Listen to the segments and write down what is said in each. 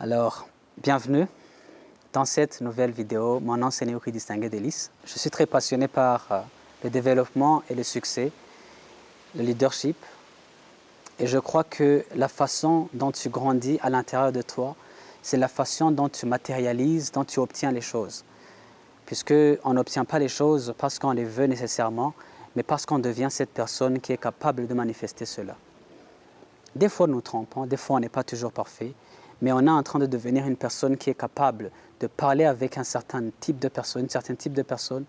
Alors, bienvenue dans cette nouvelle vidéo. Mon nom c'est Néoki Distingué Delis. Je suis très passionné par le développement et le succès, le leadership. Et je crois que la façon dont tu grandis à l'intérieur de toi, c'est la façon dont tu matérialises, dont tu obtiens les choses. Puisqu'on n'obtient pas les choses parce qu'on les veut nécessairement, mais parce qu'on devient cette personne qui est capable de manifester cela. Des fois, nous trompons, des fois, on n'est pas toujours parfait, mais on est en train de devenir une personne qui est capable de parler avec un certain type de personne,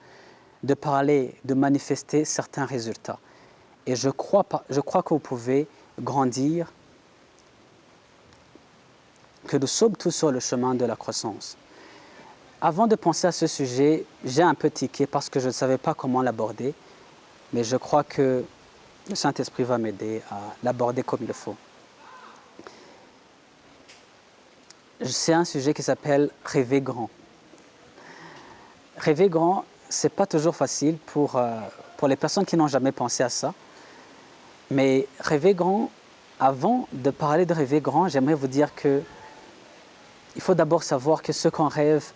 de parler, de manifester certains résultats. Et je crois que vous pouvez grandir, que nous sommes tous sur le chemin de la croissance. Avant de penser à ce sujet, j'ai un peu tiqué parce que je ne savais pas comment l'aborder, mais je crois que le Saint-Esprit va m'aider à l'aborder comme il faut. C'est un sujet qui s'appelle « Rêver grand ». Rêver grand, ce n'est pas toujours facile pour les personnes qui n'ont jamais pensé à ça. Mais rêver grand, avant de parler de rêver grand, j'aimerais vous dire que il faut d'abord savoir que ce qu'on rêve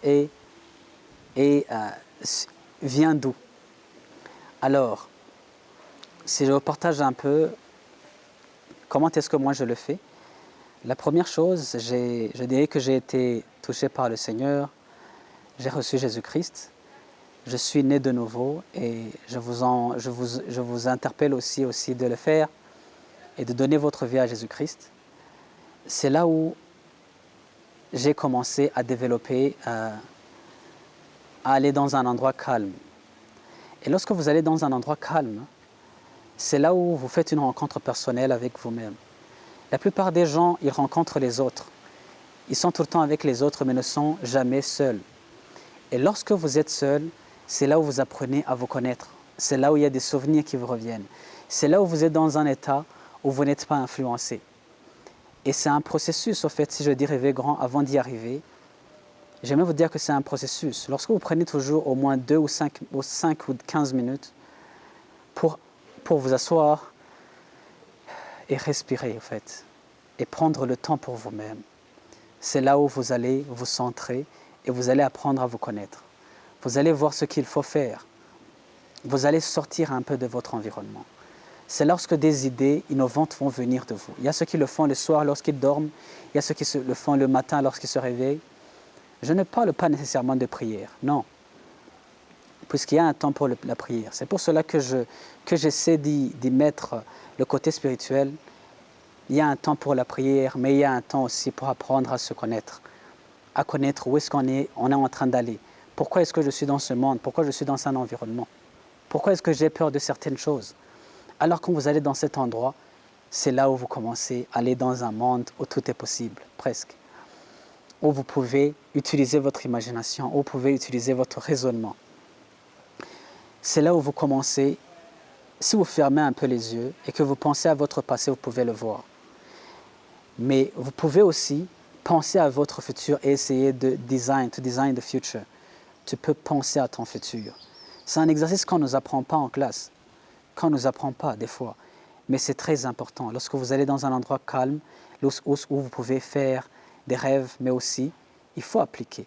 vient d'où. Alors, si je vous partage un peu comment est-ce que moi je le fais, la première chose, je dirais que j'ai été touché par le Seigneur, j'ai reçu Jésus-Christ, je suis né de nouveau et je vous interpelle aussi de le faire et de donner votre vie à Jésus-Christ. C'est là où j'ai commencé à développer, à aller dans un endroit calme. Et lorsque vous allez dans un endroit calme, c'est là où vous faites une rencontre personnelle avec vous-même. La plupart des gens, ils rencontrent les autres. Ils sont tout le temps avec les autres, mais ne sont jamais seuls. Et lorsque vous êtes seul, c'est là où vous apprenez à vous connaître. C'est là où il y a des souvenirs qui vous reviennent. C'est là où vous êtes dans un état où vous n'êtes pas influencé. Et c'est un processus, au fait, si je dis rêver grand avant d'y arriver, j'aimerais vous dire que c'est un processus. Lorsque vous prenez toujours au moins 2 ou 5 ou 15 minutes pour vous asseoir et respirer, en fait, et prendre le temps pour vous-même, c'est là où vous allez vous centrer et vous allez apprendre à vous connaître. Vous allez voir ce qu'il faut faire. Vous allez sortir un peu de votre environnement. C'est lorsque des idées innovantes vont venir de vous. Il y a ceux qui le font le soir lorsqu'ils dorment, il y a ceux qui le font le matin lorsqu'ils se réveillent. Je ne parle pas nécessairement de prière, non, puisqu'il y a un temps pour la prière. C'est pour cela que j'essaie d'y mettre le côté spirituel. Il y a un temps pour la prière, mais il y a un temps aussi pour apprendre à se connaître, à connaître où est-ce qu'on est en train d'aller. Pourquoi est-ce que je suis dans ce monde? Pourquoi je suis dans un environnement? Pourquoi est-ce que j'ai peur de certaines choses? Alors quand vous allez dans cet endroit, c'est là où vous commencez à aller dans un monde où tout est possible, presque. Où vous pouvez utiliser votre imagination, où vous pouvez utiliser votre raisonnement. C'est là où vous commencez, si vous fermez un peu les yeux et que vous pensez à votre passé, vous pouvez le voir. Mais vous pouvez aussi penser à votre futur et essayer de design the future. Tu peux penser à ton futur. C'est un exercice qu'on ne nous apprend pas en classe, qu'on ne nous apprend pas des fois. Mais c'est très important. Lorsque vous allez dans un endroit calme, où vous pouvez faire des rêves, mais aussi, il faut appliquer.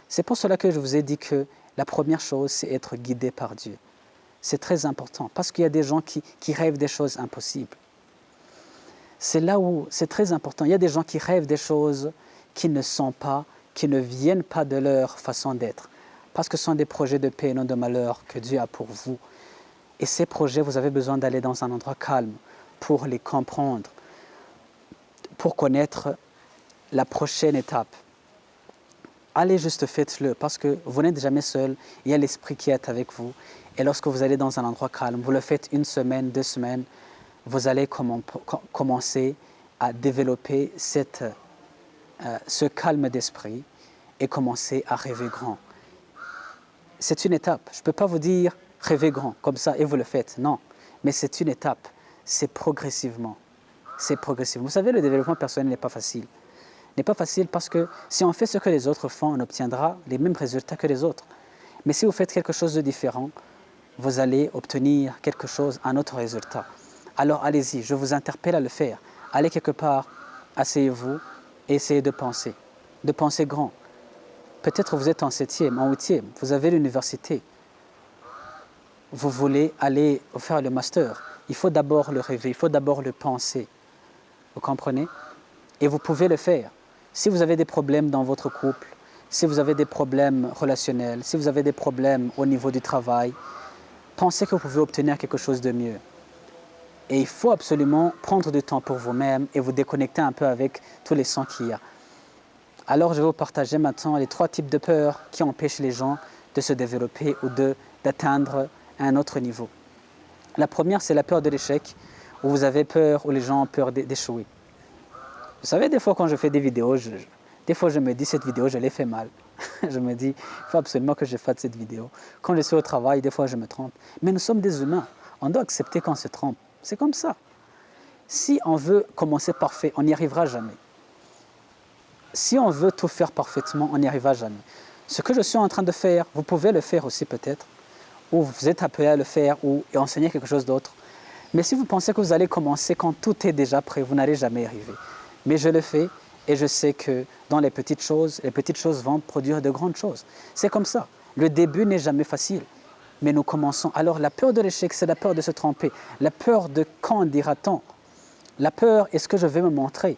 C'est pour cela que je vous ai dit que la première chose, c'est être guidé par Dieu. C'est très important, parce qu'il y a des gens qui rêvent des choses impossibles. C'est là où c'est très important. Il y a des gens qui rêvent des choses qui ne sont pas, qui ne viennent pas de leur façon d'être. Parce que ce sont des projets de paix et non de malheur que Dieu a pour vous. Et ces projets, vous avez besoin d'aller dans un endroit calme pour les comprendre, pour connaître la prochaine étape. Allez juste faites-le parce que vous n'êtes jamais seul, il y a l'Esprit qui est avec vous. Et lorsque vous allez dans un endroit calme, vous le faites 1 semaine, 2 semaines, vous allez commencer à développer ce calme d'esprit et commencer à rêver grand. C'est une étape. Je ne peux pas vous dire rêver grand comme ça et vous le faites. Non, mais c'est une étape. C'est progressivement. C'est progressivement. Vous savez, le développement personnel n'est pas facile. N'est pas facile parce que si on fait ce que les autres font, on obtiendra les mêmes résultats que les autres. Mais si vous faites quelque chose de différent, vous allez obtenir quelque chose, un autre résultat. Alors allez-y, je vous interpelle à le faire. Allez quelque part, asseyez-vous et essayez de penser. de penser grand. Peut-être vous êtes en 7e, en 8e, vous avez l'université. Vous voulez aller faire le master. Il faut d'abord le rêver, il faut d'abord le penser. Vous comprenez? Et vous pouvez le faire. Si vous avez des problèmes dans votre couple, si vous avez des problèmes relationnels, si vous avez des problèmes au niveau du travail, pensez que vous pouvez obtenir quelque chose de mieux. Et il faut absolument prendre du temps pour vous-même et vous déconnecter un peu avec tous les sons qu'il y a. Alors je vais vous partager maintenant les 3 types de peurs qui empêchent les gens de se développer ou d'atteindre un autre niveau. La première, c'est la peur de l'échec, où vous avez peur, où les gens ont peur d'échouer. Vous savez, des fois quand je fais des vidéos, des fois je me dis cette vidéo, je l'ai fait mal. Je me dis, il faut absolument que je fasse cette vidéo. Quand je suis au travail, des fois je me trompe. Mais nous sommes des humains, on doit accepter qu'on se trompe. C'est comme ça. Si on veut commencer parfait, on n'y arrivera jamais. Si on veut tout faire parfaitement, on n'y arrivera jamais. Ce que je suis en train de faire, vous pouvez le faire aussi peut-être, ou vous êtes appelé à le faire, ou enseigner quelque chose d'autre. Mais si vous pensez que vous allez commencer quand tout est déjà prêt, vous n'allez jamais y arriver. Mais je le fais et je sais que dans les petites choses vont produire de grandes choses. C'est comme ça. Le début n'est jamais facile, mais nous commençons. Alors la peur de l'échec, c'est la peur de se tromper. La peur de quand dira-t-on. La peur, est-ce que je vais me montrer?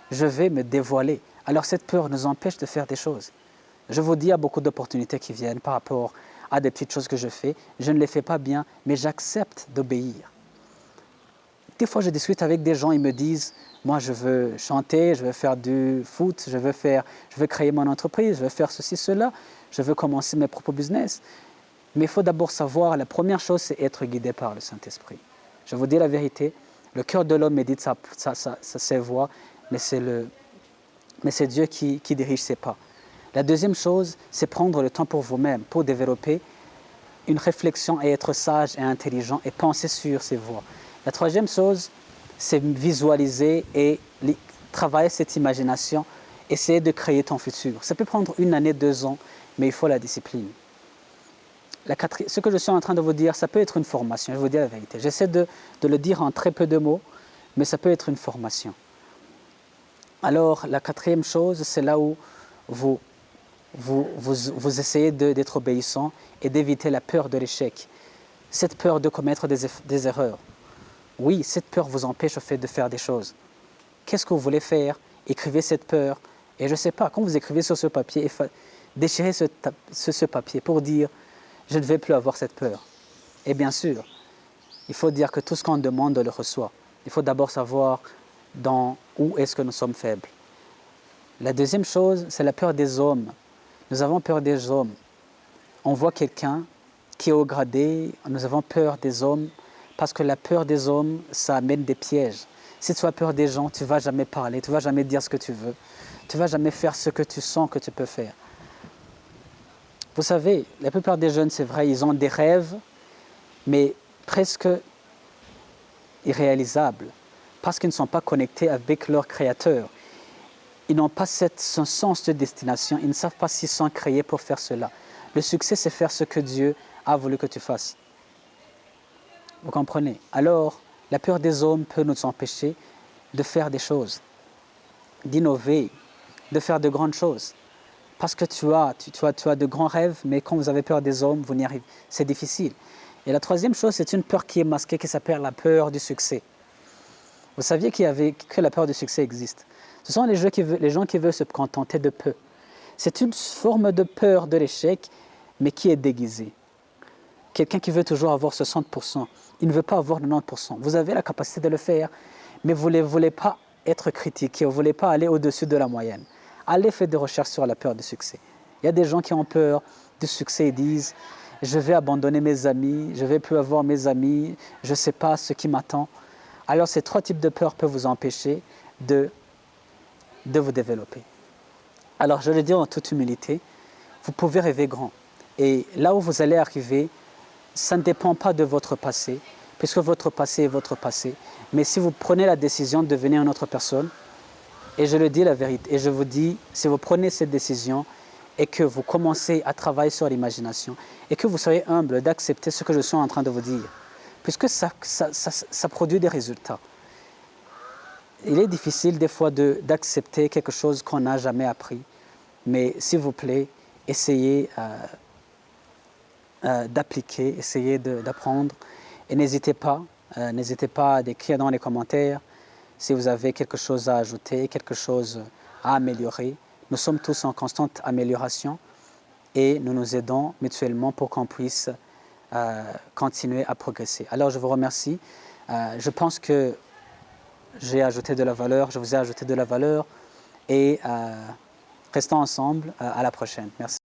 Je vais me dévoiler. Alors cette peur nous empêche de faire des choses. Je vous dis, il y a beaucoup d'opportunités qui viennent par rapport à des petites choses que je fais. Je ne les fais pas bien, mais j'accepte d'obéir. Des fois, je discute avec des gens, ils me disent, moi je veux chanter, je veux faire du foot, je veux créer mon entreprise, je veux faire ceci, cela, je veux commencer mes propres business. Mais il faut d'abord savoir, la première chose, c'est être guidé par le Saint-Esprit. Je vous dis la vérité, le cœur de l'homme médite ses voies, mais c'est Dieu qui dirige ses pas. La deuxième chose, c'est prendre le temps pour vous-même, pour développer une réflexion et être sage et intelligent et penser sur ses voies. La troisième chose, c'est visualiser et travailler cette imagination, essayer de créer ton futur. Ça peut prendre 1 année, 2 ans, mais il faut la discipline. Ce que je suis en train de vous dire, ça peut être une formation, je vous dis la vérité. J'essaie de le dire en très peu de mots, mais ça peut être une formation. Alors, la 4e chose, c'est là où vous essayez d'être obéissant et d'éviter la peur de l'échec. Cette peur de commettre des erreurs. Oui, cette peur vous empêche au fait de faire des choses. Qu'est-ce que vous voulez faire? Écrivez cette peur. Et je ne sais pas, quand vous écrivez sur ce papier, déchirez ce papier pour dire « je ne vais plus avoir cette peur ». Et bien sûr, il faut dire que tout ce qu'on demande, on le reçoit. Il faut d'abord savoir où est-ce que nous sommes faibles. La deuxième chose, c'est la peur des hommes. Nous avons peur des hommes. On voit quelqu'un qui est haut gradé, nous avons peur des hommes, parce que la peur des hommes, ça amène des pièges. Si tu as peur des gens, tu ne vas jamais parler, tu ne vas jamais dire ce que tu veux, tu ne vas jamais faire ce que tu sens que tu peux faire. Vous savez, la plupart des jeunes, c'est vrai, ils ont des rêves, mais presque irréalisables, parce qu'ils ne sont pas connectés avec leur Créateur. Ils n'ont pas ce sens de destination, ils ne savent pas s'ils sont créés pour faire cela. Le succès, c'est faire ce que Dieu a voulu que tu fasses. Vous comprenez? Alors, la peur des hommes peut nous empêcher de faire des choses, d'innover, de faire de grandes choses. Parce que tu as de grands rêves, mais quand vous avez peur des hommes, vous n'y arrivez. C'est difficile. Et la troisième chose, c'est une peur qui est masquée, qui s'appelle la peur du succès. Vous saviez que la peur du succès existe. Ce sont les gens qui veulent se contenter de peu. C'est une forme de peur de l'échec, mais qui est déguisée. Quelqu'un qui veut toujours avoir 60%, il ne veut pas avoir 90%. Vous avez la capacité de le faire, mais vous ne voulez pas être critiqué, vous ne voulez pas aller au-dessus de la moyenne. Allez faire des recherches sur la peur du succès. Il y a des gens qui ont peur du succès et disent « je vais abandonner mes amis, je ne vais plus avoir mes amis, je ne sais pas ce qui m'attend ». Alors ces 3 types de peurs peuvent vous empêcher de vous développer. Alors je le dis en toute humilité, vous pouvez rêver grand. Et là où vous allez arriver, ça ne dépend pas de votre passé, puisque votre passé est votre passé. Mais si vous prenez la décision de devenir une autre personne, et je le dis la vérité, et je vous dis, si vous prenez cette décision et que vous commencez à travailler sur l'imagination, et que vous soyez humble d'accepter ce que je suis en train de vous dire, puisque ça produit des résultats. Il est difficile des fois d'accepter quelque chose qu'on n'a jamais appris, Mais s'il vous plaît, essayez d'appliquer, essayez d'apprendre. Et n'hésitez pas d'écrire dans les commentaires si vous avez quelque chose à ajouter, quelque chose à améliorer. Nous sommes tous en constante amélioration et nous nous aidons mutuellement pour qu'on puisse continuer à progresser. Alors je vous remercie. Je pense que j'ai ajouté de la valeur, je vous ai ajouté de la valeur et restons ensemble. À la prochaine. Merci.